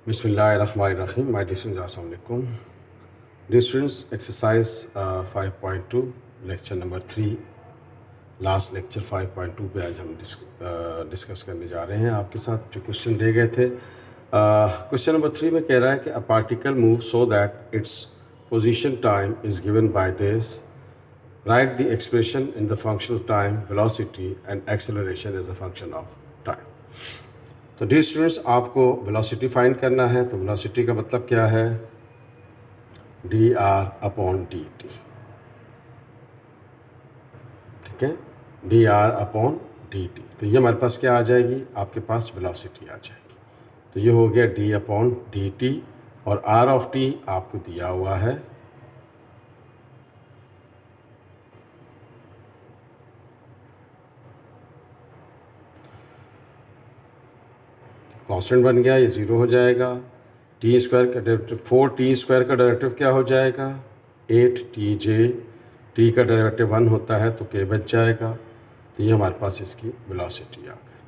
Bismillahirrahmanirrahim. My dear students, Assalamu alaikum. Dear students, exercise 5.2, lecture number 3. Last lecture 5.2 पे आज हम discuss करने जा रहे हैं आपके साथ जो क्वेश्चन दिए गए थे। क्वेश्चन नंबर 3 में कह रहा है कि a particle move so that its position time is given by this, right the expression in the function of time, velocity and acceleration as a function of time. तो dear students, आपको velocity find करना है। तो velocity का मतलब क्या है? dr/dt, ठीक है, dr/dt। तो ये हमारे पास क्या आ जाएगी? आपके पास वेलोसिटी आ जाएगी। तो ये हो गया d/dt और r आपको दिया हुआ है कांस्टेंट बन गया, ये 0 हो जाएगा। टी स्क्वायर का डेरिवेटिव 4t स्क्वायर का डेरिवेटिव क्या हो जाएगा? 8tj। टी का डेरिवेटिव 1 होता है तो k बच जाएगा। तो ये हमारे पास इसकी वेलोसिटी आ गई।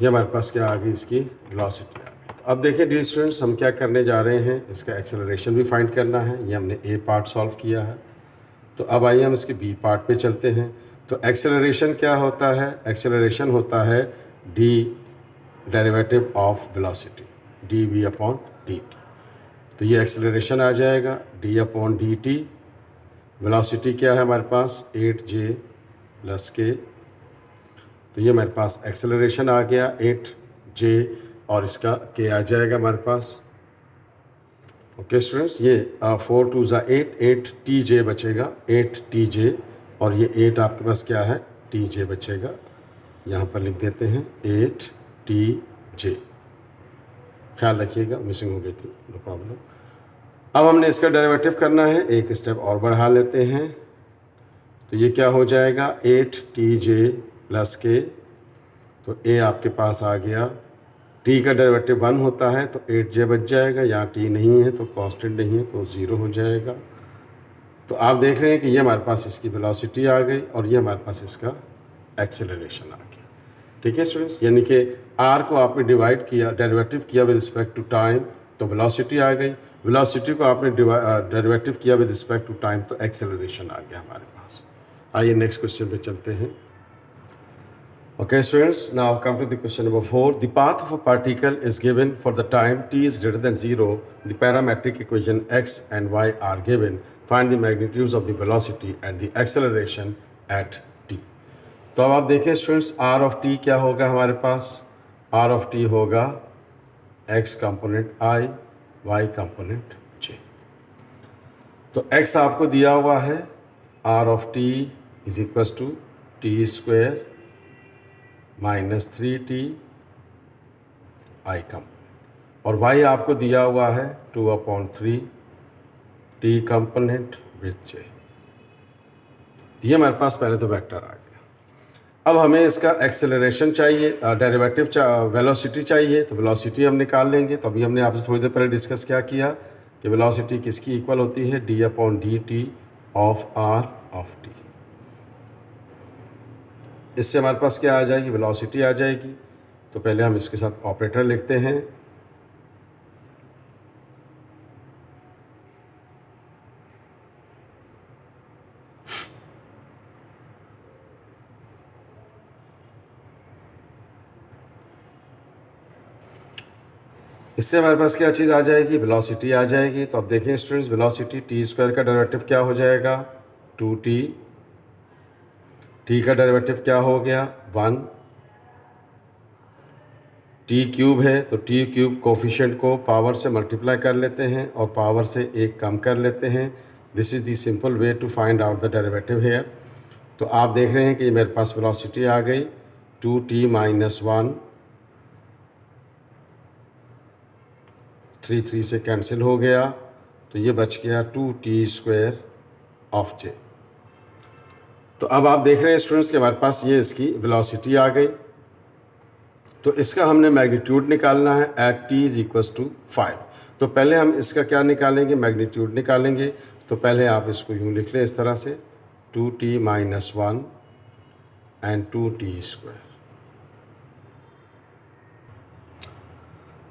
ये हमारे पास क्या आ गई? इसकी वेलोसिटी आ गई। तो अब देखिए डियर स्टूडेंट्स, हम क्या करने जा रहे हैं, इसका एक्सेलरेशन भी फाइंड करना है। ये हमने ए पार्ट सॉल्व किया है। तो अब आइए हम इसके बी पार्ट पे चलते हैं। तो एक्सेलरेशन क्या होता है? एक्सेलरेशन होता है D derivative of velocity, dv/dt। तो ये एक्सेलरेशन आ जाएगा d/dt। वेलोसिटी क्या है हमारे पास? 8j + k। तो ये हमारे पास एक्सेलरेशन आ गया 8j और इसका k आ जाएगा हमारे पास। ओके स्टूडेंट्स, ये 4 2 8, 8tj बचेगा, 8tj और ये 8 आपके पास क्या है? tj बचेगा। यहाँ पर लिख देते हैं 8tj। ख्याल रखिएगा, मिसिंग हो गई थी, नो प्रॉब्लम। अब हमने इसका डेरिवेटिव करना है, एक स्टेप और बढ़ा लेते हैं। तो ये क्या हो जाएगा? 8tj + k। तो a आपके पास आ गया। t का डेरिवेटिव 1 होता है तो 8j बच जाएगा। यहाँ t नहीं है तो कांस्टेंट नहीं है तो 0 हो जाएगा। तो आप देख रहे हैं कि ये हमारे पास इसकी वेलोसिटी आ गई और ये हमारे पास इसका एक्सेलरेशन आ गया। ठीक है स्टूडेंट्स, यानी कि r को आपने डिवाइड किया, डेरिवेटिव किया विद रिस्पेक्ट टू टाइम तो वेलोसिटी आ गई। वेलोसिटी को आपने डेरिवेटिव किया विद रिस्पेक्ट टू टाइम तो एक्सेलरेशन आ गया हमारे पास। आइए नेक्स्ट क्वेश्चन पे चलते हैं। Okay students, now come to the question number 4. The path of a particle is given for the time t is greater than 0. The parametric equation x and y are given. Find the magnitudes of the velocity and the acceleration at t. तो अब आप देखिए students, r क्या होगा हमारे पास? r होगा x component i, y component j। तो x आपको दिया हुआ है r is equal to t² -3t i component और y आपको दिया हुआ है 2/3 t कंपोनेंट विथ j। ये हमारे पास पहले तो वेक्टर आ गया। अब हमें इसका एक्सेलरेशन चाहिए, डेरिवेटिव वेलोसिटी चाहिए। तो वेलोसिटी हम निकाल लेंगे। तो अभी हमने आपसे थोड़ी देर पहले डिस्कस क्या किया कि वेलोसिटी किसकी इक्वल होती है? d/dt of r। इससे हमारे पास क्या आ जाएगी? वेलोसिटी आ जाएगी। तो पहले हम इसके साथ ऑपरेटर लिखते हैं। इससे हमारे पास क्या चीज़ आ जाएगी? वेलोसिटी आ जाएगी। तो अब देखें स्टूडेंट्स, वेलोसिटी t² का डेरिवेटिव क्या हो जाएगा? 2t। t का डेरिवेटिव क्या हो गया? 1। t³ है तो t³ कोफिशिएंट को पावर से मल्टीप्लाई कर लेते हैं और पावर से 1 कम कर लेते हैं। This is the simple way to find out the derivative here. तो आप देख रहे हैं कि मेरे पास वेलोसिटी आ गई 2t - 1, 3 3 से कैंसिल हो गया तो ये बच गया 2t² ऑफ j। तो अब आप देख रहे हैं स्टूडेंट्स कि हमारे पास ये इसकी वेलोसिटी आ गई। तो इसका हमने मैग्नीट्यूड निकालना है at t is equal to 5। तो पहले हम इसका क्या निकालेंगे? मैग्नीट्यूड निकालेंगे। तो पहले आप इसको यूँ लिख लें इस तरह से 2t - 1 and 2t²।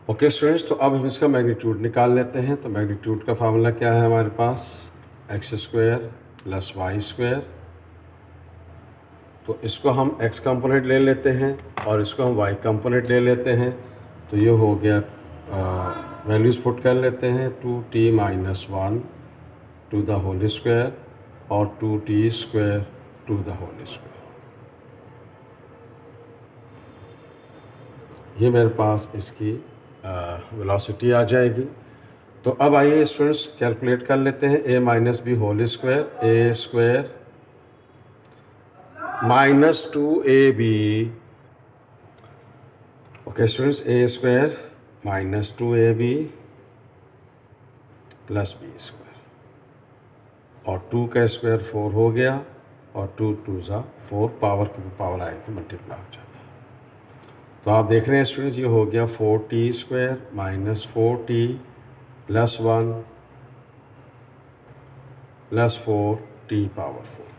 Okay students, तो अब हम इसका मैग्नीट्यूड निकाल लेते हैं। तो मैग्नीट्यूड का फार्मूला क्या है हमारे पास, X square plus Y square. तो इसको हम एक्स कंपोनेंट ले लेते हैं और इसको हम वाई कंपोनेंट ले लेते हैं। तो ये हो गया, वैल्यूज़ पुट कर लेते हैं, 2t minus 1 to the whole square और 2t square to the whole square. ये मेरे पास इसकी वेलोसिटी आ जाएगी। तो अब आइए स्टूडेंट्स कैलकुलेट कर लेते हैं। a minus B whole square, A square minus 2ab। Okay students, A square minus 2ab plus B square, और 2 का स्क्वायर 4 हो गया और 2 2 ज़ा 4, पावर की पावर आए तो मल्टीप्लाई हो जाता है। तो आप देख रहे हैं स्टूडेंट्स, ये हो गया 4t square minus 4t plus 1 plus 4t power 4।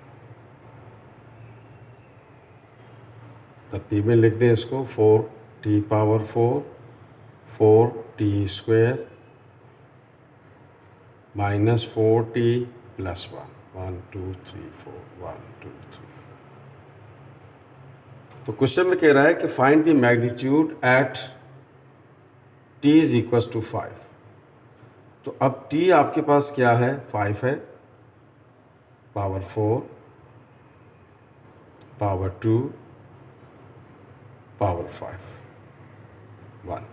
तरतीब में लिख दें इसको, 4t power 4, 4t square minus 4t plus 1, 1 2 3 4, 1 2 3 4। तो क्वेश्चन में कह रहा है कि find the magnitude at t is equal to 5। तो अब t आपके पास क्या है, 5 है, पावर 4, पावर 2, पावर 5, 1।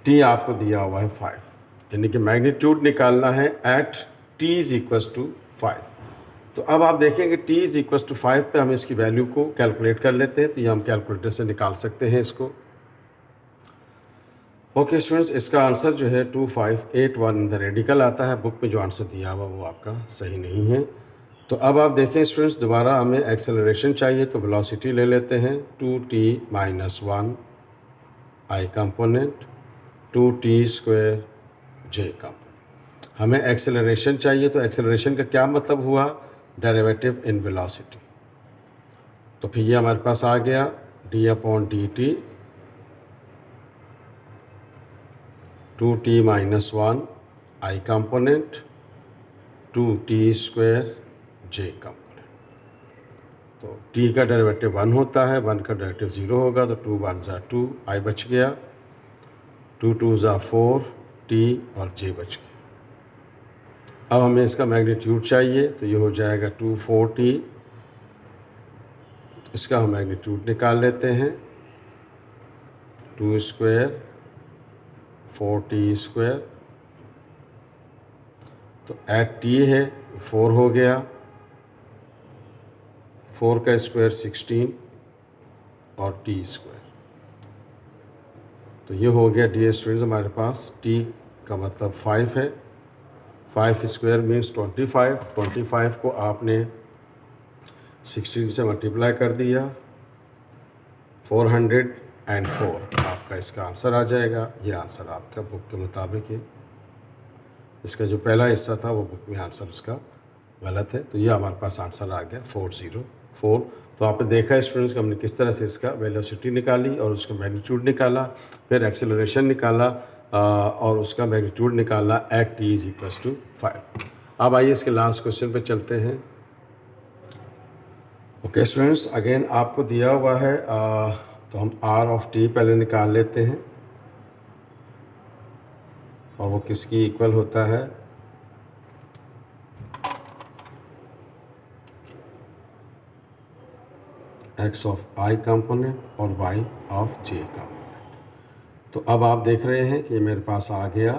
t आपको दिया हुआ है 5, यानी कि मैग्नीट्यूड निकालना है at t is equal to 5। तो अब आप देखेंगे t इज इक्वल टू 5 पे हम इसकी वैल्यू को कैलकुलेट कर लेते हैं। तो ये हम कैलकुलेटर से निकाल सकते हैं इसको। ओके स्टूडेंट्स, इसका आंसर जो है 2581 इन द रेडिकल आता है। बुक में जो आंसर दिया हुआ वो आपका सही नहीं है। तो अब आप देखें स्टूडेंट्स, दोबारा हमें एक्सेलरेशन चाहिए, तो वेलोसिटी ले लेते हैं, 2t माइनस 1 आई कंपोनेंट 2t स्क्वायर जे कंपोनेंट। हमें एक्सेलरेशन चाहिए, तो एक्सेलरेशन का क्या मतलब हुआ, डेरिवेटिव इन वेलोसिटी। तो फिर ये हमारे पास आ गया d/dt 2t माइनस 1 आई कंपोनेंट 2t स्क्वायर जे कंपोनेंट। तो t का डेरिवेटिव 1 होता है, 1 का डेरिवेटिव 0 होगा, तो 2 1 ज़ा 2 आई बच गया, 2 2 ज़ा 4 t और j बच गया। अब हमें इसका मैग्नीट्यूड चाहिए, तो ये हो जाएगा 240। इसका हम मैग्नीट्यूड निकाल लेते हैं, 2 स्क्वायर 4t स्क्वायर। तो एट t है 4 हो गया, 4 का स्क्वायर 16 और t स्क्वायर। तो ये हो गया डियर स्टूडेंट्स, हमारे पास t का मतलब 5 है। 5 स्क्वायर मीन्स 25। 25 को आपने 16 से मल्टीप्लाई कर दिया, 404 आपका इसका आंसर आ जाएगा। ये आंसर आपका बुक के मुताबिक है। इसका जो पहला हिस्सा था वो बुक में आंसर उसका गलत है। तो ये हमारे पास आंसर आ गया 404। तो आपने देखा स्टूडेंट्स, हमने किस तरह से इसका वेलोसिटी निकाली और उसका मैग्नीट्यूड निकाला, फिर एक्सेलरेशन निकाला और उसका मैग्नीट्यूड निकाला at t is equal to 5। अब आइए इसके लास्ट क्वेश्चन पे चलते हैं। ओके स्टूडेंट्स, अगेन आपको दिया हुआ है, तो हम r ऑफ t पहले निकाल लेते हैं, और वो किसकी इक्वल होता है, x ऑफ i कंपोनेंट और y ऑफ j कंपोनेंट। तो अब आप देख रहे हैं कि मेरे पास आ गया,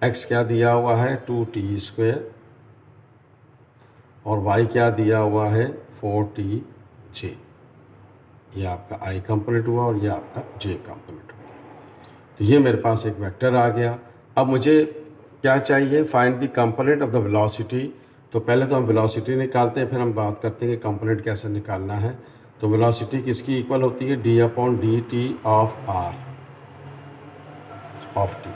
x क्या दिया हुआ है 2t स्क्वायर और y क्या दिया हुआ है 4tj। ये आपका i कंपोनेंट हुआ और ये आपका j कंपोनेंट हुआ। तो ये मेरे पास एक वेक्टर आ गया। अब मुझे क्या चाहिए, find the component of the velocity. तो पहले तो हम वेलोसिटी निकालते हैं, फिर हम बात करते हैं कि कंपोनेंट कैसे निकालना है। तो वेलोसिटी किसकी इक्वल होती है, d/dt of r of t।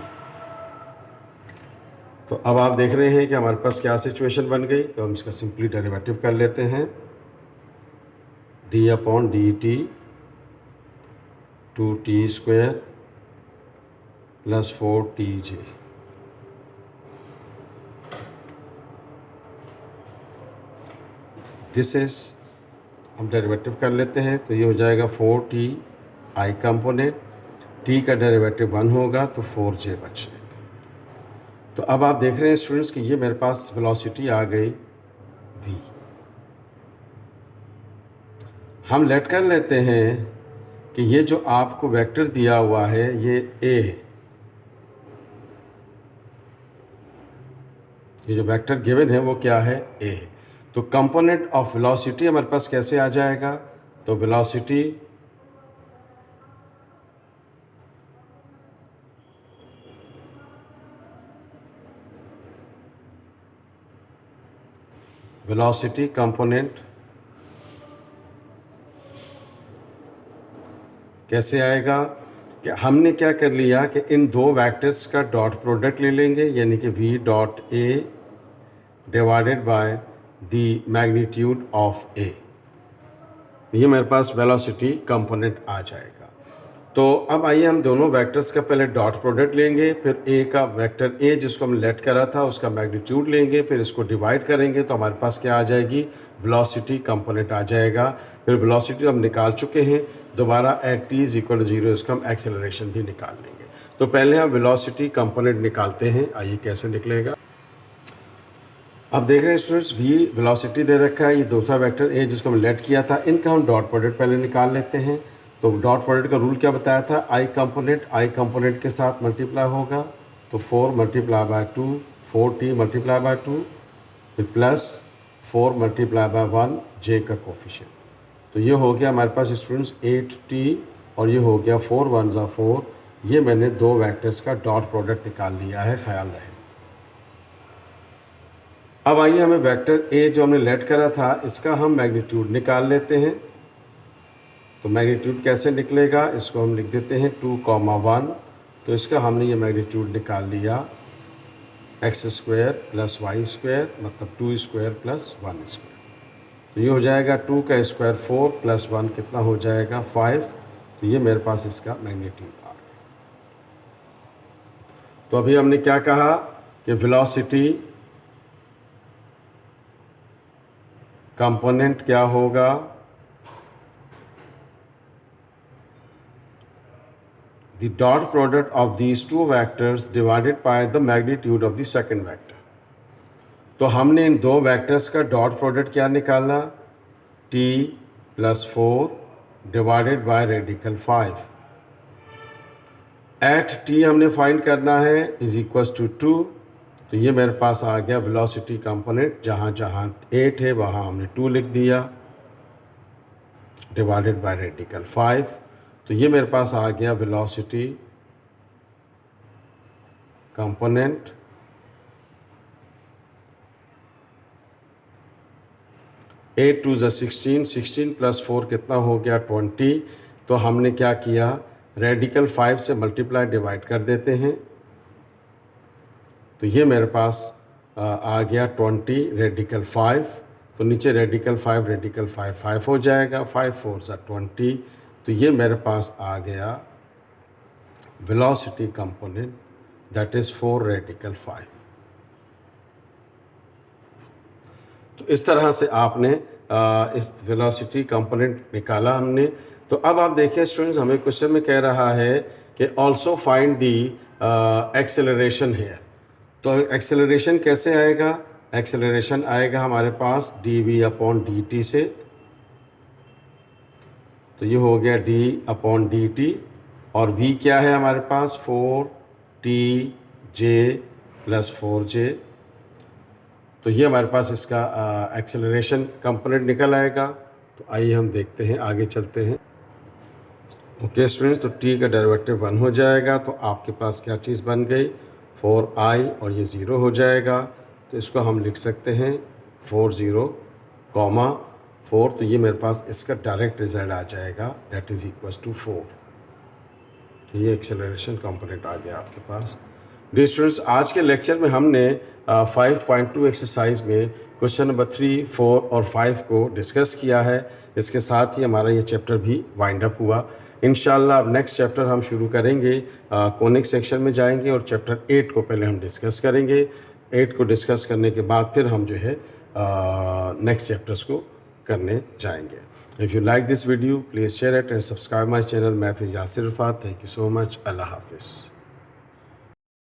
तो अब आप देख रहे हैं कि हमारे पास क्या सिचुएशन बन गई। तो हम इसका सिंपली डेरिवेटिव कर लेते हैं, d/dt 2t square plus 4tj। This is, हम डेरिवेटिव कर लेते हैं तो ये हो जाएगा 4t आई कंपोनेंट, t का डेरिवेटिव 1 होगा तो 4j बच जाएगा। तो अब आप देख रहे हैं स्टूडेंट्स कि ये मेरे पास वेलोसिटी आ गई v। हम लेट कर लेते हैं कि ये जो आपको वेक्टर दिया हुआ है ये a है, ये जो वेक्टर गिवन है वो क्या है, a है। तो कंपोनेंट ऑफ वेलोसिटी हमारे पास कैसे आ जाएगा, तो वेलोसिटी कंपोनेंट कैसे आएगा कि हमने क्या कर लिया कि इन दो वेक्टर्स का डॉट प्रोडक्ट ले लेंगे, यानी कि v dot a divided by the magnitude of a, ये मेरे पास वेलोसिटी कंपोनेंट आ जाएगा। तो अब आइए हम दोनों वेक्टर्स का पहले डॉट प्रोडक्ट लेंगे, फिर a का वेक्टर a जिसको हम लेट करा था उसका मैग्नीट्यूड लेंगे, फिर इसको डिवाइड करेंगे तो हमारे पास क्या आ जाएगी, वेलोसिटी कंपोनेंट आ जाएगा। फिर वेलोसिटी हम निकाल चुके हैं, दोबारा at t is equal to 0 इसका हम एक्सेलरेशन भी निकाल लेंगे। तो पहले हम वेलोसिटी कंपोनेंट निकालते हैं, आइए कैसे निकलेगा। अब देख रहे हैं स्टूडेंट्स v वेलोसिटी दे रखा है, ये दूसरा वेक्टर a जिसको हम लेट किया था, इनका हम डॉट प्रोडक्ट पहले निकाल लेते हैं। तो डॉट प्रोडक्ट का रूल क्या बताया था, आई कंपोनेंट के साथ मल्टीप्लाई होगा, तो 4 multiply by 2 4t multiply by 2, फिर प्लस 4 मल्टीप्लाई बाय 1 j का कोफिशिएंट। तो ये हो गया हमारे पास स्टूडेंट्स 8t और ये हो गया 4 1 4। ये मैंने दो वेक्टर्स का डॉट प्रोडक्ट निकाल लिया है, ख्याल रहे। अब आइए हमें वेक्टर a जो हमने लेट करा था इसका हम मैग्नीट्यूड निकाल लेते हैं। तो मैग्नीट्यूड कैसे निकलेगा, इसको हम लिख देते हैं 2,1। तो इसका हमने ये मैग्नीट्यूड निकाल लिया x² प्लस y² मतलब 2² प्लस 1²। तो ये हो जाएगा 2 का स्क्वायर 4 प्लस 1 कितना हो जाएगा 5। तो ये मेरे पास इसका मैग्नीट्यूड आ गया। तो अभी हमने क्या कहा कि वेलोसिटी कंपोनेंट क्या होगा, the dot product of these two vectors divided by the magnitude of the second vector। तो हमने इन दो वेक्टर्स का डॉट प्रोडक्ट क्या निकाला, t plus 4 divided by radical 5। At t हमने फाइंड करना है इज इक्वल्स टू 2। तो ये मेरे पास आ गया वेलोसिटी कंपोनेंट, जहाँ जहाँ 8 है वहाँ हमने 2 लिख दिया डिवाइडेड बाय रेडिकल 5। तो ये मेरे पास आ गया वेलोसिटी कंपोनेंट 8 2 16, 16 प्लस 4 कितना हो गया 20। तो हमने क्या किया, रेडिकल 5 से मल्टीप्लाई डिवाइड कर देते हैं। तो ये मेरे पास आ गया 20 रेडिकल 5। तो नीचे रेडिकल 5 5 हो जाएगा, 5 4 20। तो ये मेरे पास आ गया velocity component that is 4 radical 5। तो इस तरह से आपने इस वेलोसिटी कंपोनेंट निकाला हमने। तो अब आप देखिए स्टूडेंट्स, हमें क्वेश्चन में कह रहा है कि also find the acceleration here. तो एक्सेलरेशन कैसे आएगा, एक्सेलरेशन आएगा हमारे पास dv/dt से। तो ये हो गया d/dt और v क्या है हमारे पास 4tj प्लस 4j। तो ये हमारे पास इसका एक्सेलरेशन कंपोनेंट निकल आएगा। तो आइए हम देखते हैं, आगे चलते हैं। ओके स्टूडेंट्स, तो t का डेरिवेटिव 1 हो जाएगा। तो आपके पास क्या चीज़ बन गई 4i और ये 0 हो जाएगा। तो इसको हम लिख सकते हैं 40, 4। तो ये मेरे पास इसका डायरेक्ट रिजल्ट आ जाएगा दैट इज़ इक्वल्स टू 4। तो ये एक्सेलरेशन कंपोनेंट आ गया आपके पास। डियर स्टूडेंट्स, आज के लेक्चर में हमने 5.2 एक्सरसाइज में क्वेश्चन नंबर 3, 4 और 5 को डिस्कस किया है। इसके साथ ही हमारा ये चैप्टर भी वाइंड अप हुआ। इंशाल्लाह अब नेक्स्ट चैप्टर हम शुरू करेंगे, कोनिक सेक्शन में जाएंगे और चैप्टर 8 को पहले हम डिस्कस करेंगे। 8 को डिस्कस करने के बाद फिर हम जो है नेक्स्ट चैप्टर्स को करने जाएंगे। If you like this video please share it and subscribe my channel math with Yasir Irfat. Thank you so much. अल्लाह हाफिज़।